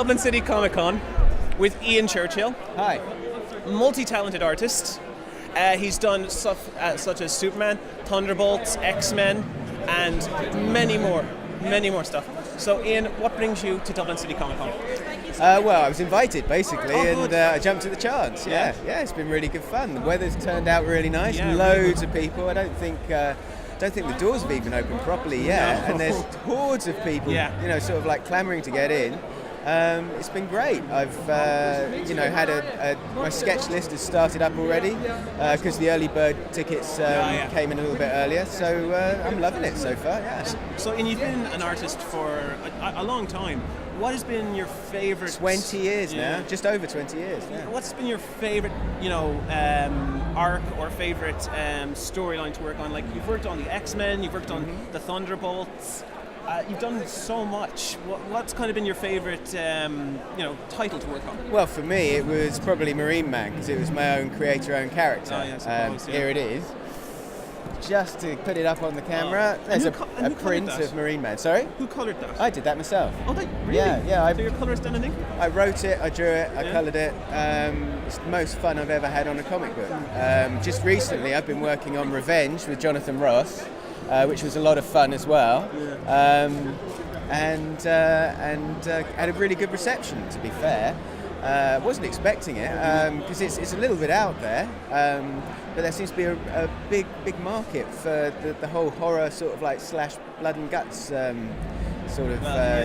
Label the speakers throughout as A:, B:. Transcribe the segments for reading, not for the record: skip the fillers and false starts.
A: Dublin City Comic Con with Ian Churchill.
B: Hi.
A: Multi-talented artist. He's done stuff such as Superman, Thunderbolts, X-Men, and many more stuff. So Ian, what brings you to Dublin City Comic Con?
B: Well, I was invited basically,
A: good.
B: and I jumped at the chance. Yeah, it's been really good fun. The weather's turned out really nice.
A: Yeah,
B: Loads of people. I don't think the doors have even opened properly yet, and there's hordes of people.
A: Yeah.
B: You know, sort of like clamouring to get in. It's been great. I've had my sketch list has started up already because the early bird tickets came in a little bit earlier. So I'm loving it so far. Yeah.
A: So, and you've been an artist for a long time. What has been your favourite?
B: 20 years now, just over 20 years. Yeah.
A: What's been your favourite, arc or favourite storyline to work on? Like you've worked on the X-Men, you've worked on the Thunderbolts. You've done so much. What's kind of been your favourite, title to work on?
B: Well, for me, it was probably Marineman because it was my own creator-own character.
A: Oh, yeah, I suppose,
B: Here it is. Just to put it up on the camera, there's a print of Marineman. Sorry?
A: Who coloured that?
B: I did that myself.
A: Oh, really?
B: Yeah.
A: So your colourist done anything?
B: I wrote it, I drew it, I coloured it. It's the most fun I've ever had on a comic book. Just recently, I've been working on Revenge with Johnathan Ross, which was a lot of fun as well. And had a really good reception, to be fair. Wasn't expecting it because it's a little bit out there, but there seems to be a big market for the whole horror sort of like slash blood and guts genre.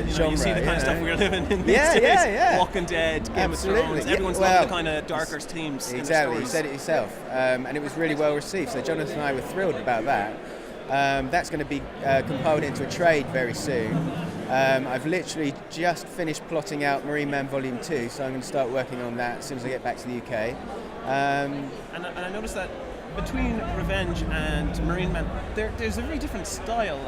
A: You see the kind of stuff we're living in these days.
B: Yeah.
A: Walking Dead, Game of Thrones. Everyone's loving the kind of darker themes.
B: Exactly, you said it yourself, and it was really well received. So Jonathan and I were thrilled about that. That's going to be compiled into a trade very soon. I've literally just finished plotting out Marineman Volume 2, so I'm going to start working on that as soon as I get back to the UK.
A: And I noticed that between Revenge and Marineman, there's a very different style.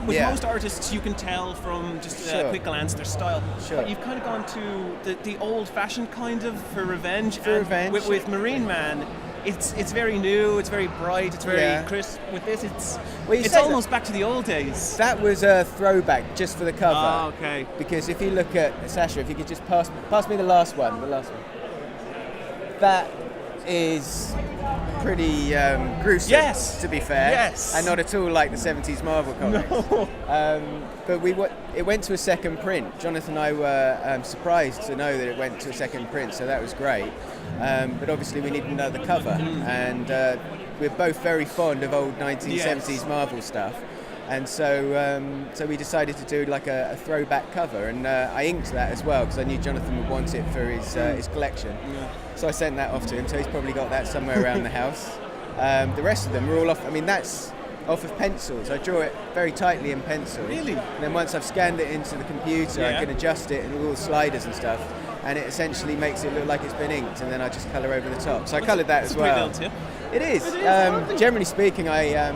A: With most artists, you can tell from just a quick glance their style.
B: Sure.
A: But you've kind of gone to the old-fashioned kind of for Revenge. With Marineman, it's very new, it's very bright, it's very crisp. With this, it's almost back to the old days.
B: That was a throwback just for the cover.
A: Oh, okay.
B: Because if you look at Sasha, if you could just pass me the last one. That is pretty gruesome, to be fair.
A: Yes.
B: And not at all like the 70s Marvel comics.
A: No.
B: But it went to a second print. Jonathan and I were surprised to know that it went to a second print, so that was great. But obviously we need another cover, and we're both very fond of old 1970s Marvel stuff. And so we decided to do like a throwback cover, and I inked that as well because I knew Jonathan would want it for his collection. Yeah. So I sent that off to him, so he's probably got that somewhere around the house. The rest of them are all off. I mean, that's off of pencils. I draw it very tightly in pencil.
A: Really?
B: And then once I've scanned it into the computer, I can adjust it and all the sliders and stuff, and it essentially makes it look like it's been inked, and then I just colour over the top. So I coloured that as well. It is. Generally speaking, I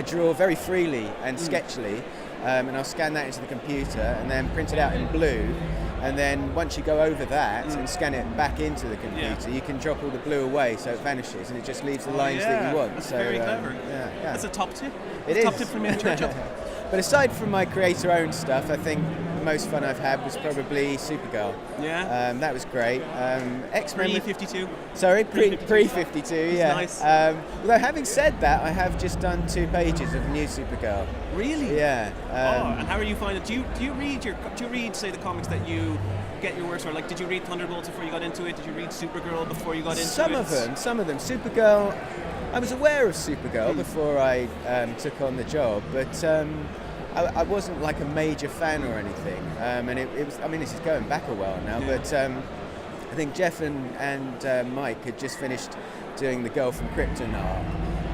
B: draw very freely and sketchily, and I'll scan that into the computer and then print it out in blue, and then once you go over that and scan it back into the computer, you can drop all the blue away so it vanishes and it just leaves the lines that you want.
A: That's
B: so,
A: very clever. That's a top tip. Top tip from Ian Churchill.
B: But aside from my creator-owned stuff, I think the most fun I've had was probably Supergirl.
A: Yeah.
B: That was great. X-Men.
A: Pre-52.
B: Sorry, pre-52. Yeah.
A: Nice.
B: Although having said that, I have just done 2 pages of new Supergirl.
A: Really?
B: Yeah.
A: And how are you finding it? Do you read say the comics that you get your works for? Like, did you read Thunderbolts before you got into it? Did you read Supergirl before you got into it?
B: Some of them. Supergirl. I was aware of Supergirl before I took on the job, but I wasn't like a major fan or anything. And it was. I mean, this is going back a while now, but I think Jeff and Mike had just finished doing the Girl from Krypton arc,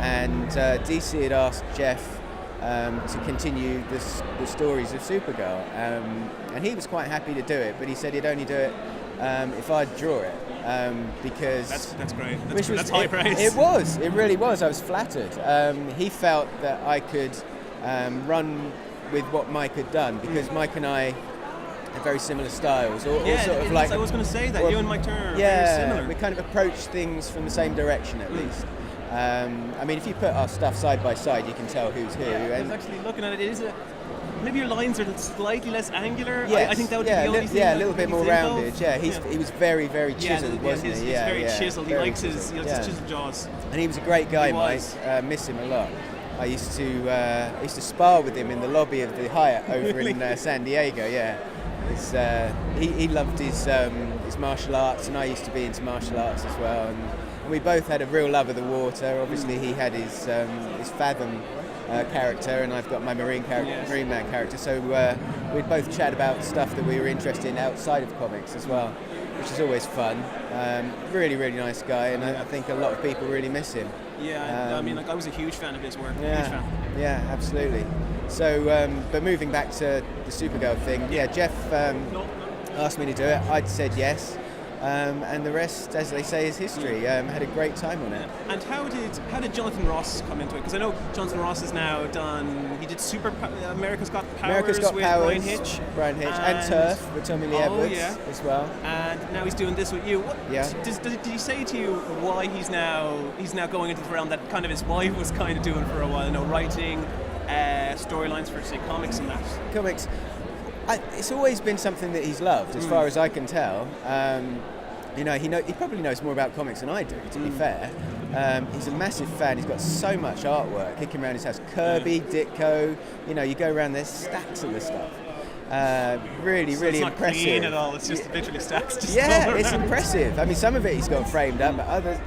B: and DC had asked Jeff to continue the stories of Supergirl, and he was quite happy to do it, but he said he'd only do it if I'd draw it, because
A: that's great. That's high praise.
B: It really was. I was flattered. He felt that I could run with what Mike had done, because Mike and I have very similar styles. I was
A: going to say that you and Mike Turner are very similar.
B: We kind of approach things from the same direction at least. I mean, if you put our stuff side by side, you can tell who's who.
A: I was actually looking at it. It is maybe your lines are slightly less angular.
B: Yes.
A: I think that would be the only thing.
B: Yeah, a little bit more rounded. Yeah, he was very, very chiseled, wasn't he?
A: He's very chiseled. He likes his chiseled jaws.
B: And he was a great guy, Mike. Miss him a lot. I used to spar with him in the lobby of the Hyatt over in San Diego. Yeah, he loved his martial arts, and I used to be into martial arts as well. And we both had a real love of the water. Obviously, he had his Fathom character, and I've got my Marineman character. So we'd both chat about stuff that we were interested in outside of comics as well, which is always fun. Really, really nice guy, and I think a lot of people really miss him.
A: Yeah, I mean, I was a huge fan of his work.
B: Yeah, absolutely. So, but moving back to the Supergirl thing, Jeff asked me to do it. I'd said yes. And the rest, as they say, is history. Had a great time on it.
A: And how did Johnathan Ross come into it? Because I know Johnathan Ross has now done. He did America's Got Powers with Brian Hitch,
B: and Turf with Tommy Lee Edwards as well.
A: And now he's doing this with you. Did he say to you why he's now going into the realm that kind of his wife was kind of doing for a while? You know, writing storylines for say comics and that.
B: Comics. It's always been something that he's loved, as far as I can tell. He probably knows more about comics than I do, to be fair. He's a massive fan. He's got so much artwork kicking around his house. Kirby, Ditko, you go around, there's stacks of the stuff. Really
A: it's
B: impressive.
A: Not clean at all. It's just literally stacks.
B: It's impressive. I mean, some of it he's got framed up, but others,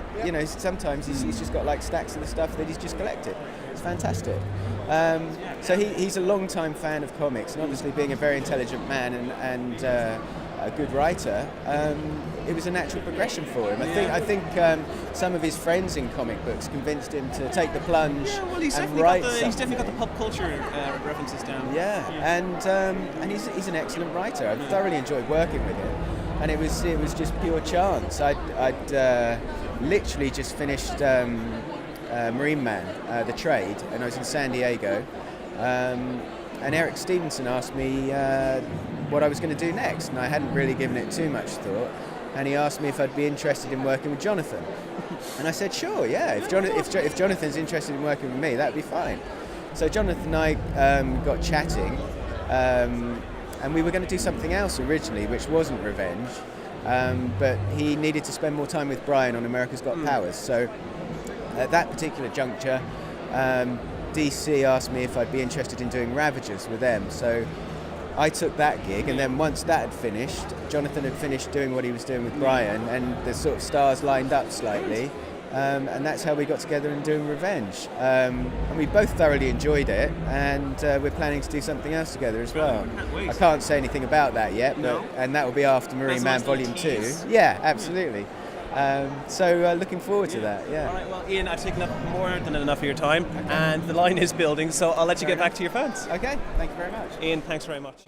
B: sometimes he's just got like stacks of the stuff that he's just collected. It's fantastic. So he's a long-time fan of comics, and obviously being a very intelligent man and a good writer, it was a natural progression for him. I think some of his friends in comic books convinced him to take the plunge and write something.
A: He's definitely got the pop culture references down.
B: And he's an excellent writer. I thoroughly enjoyed working with him, and it was just pure chance. I'd literally just finished Marineman, the trade, and I was in San Diego. And Eric Stevenson asked me what I was going to do next, and I hadn't really given it too much thought. And he asked me if I'd be interested in working with Johnathan, and I said sure, yeah. If Jonathan's interested in working with me, that'd be fine. So Johnathan and I got chatting, and we were going to do something else originally, which wasn't Revenge, but he needed to spend more time with Brian on America's Got Powers. So at that particular juncture, DC asked me if I'd be interested in doing Ravagers with them, so I took that gig, and then once that had finished, Johnathan had finished doing what he was doing with Brian, and the sort of stars lined up slightly, and that's how we got together and doing Revenge. And we both thoroughly enjoyed it, and we're planning to do something else together as well. I can't say anything about that yet, and that will be after Marineman Volume 2. Yeah, absolutely. So looking forward to that, yeah.
A: All right, well, Ian, I've taken up more than enough of your time, and the line is building, so I'll let you get back to your fans.
B: Okay, thank you very much.
A: Ian, thanks very much.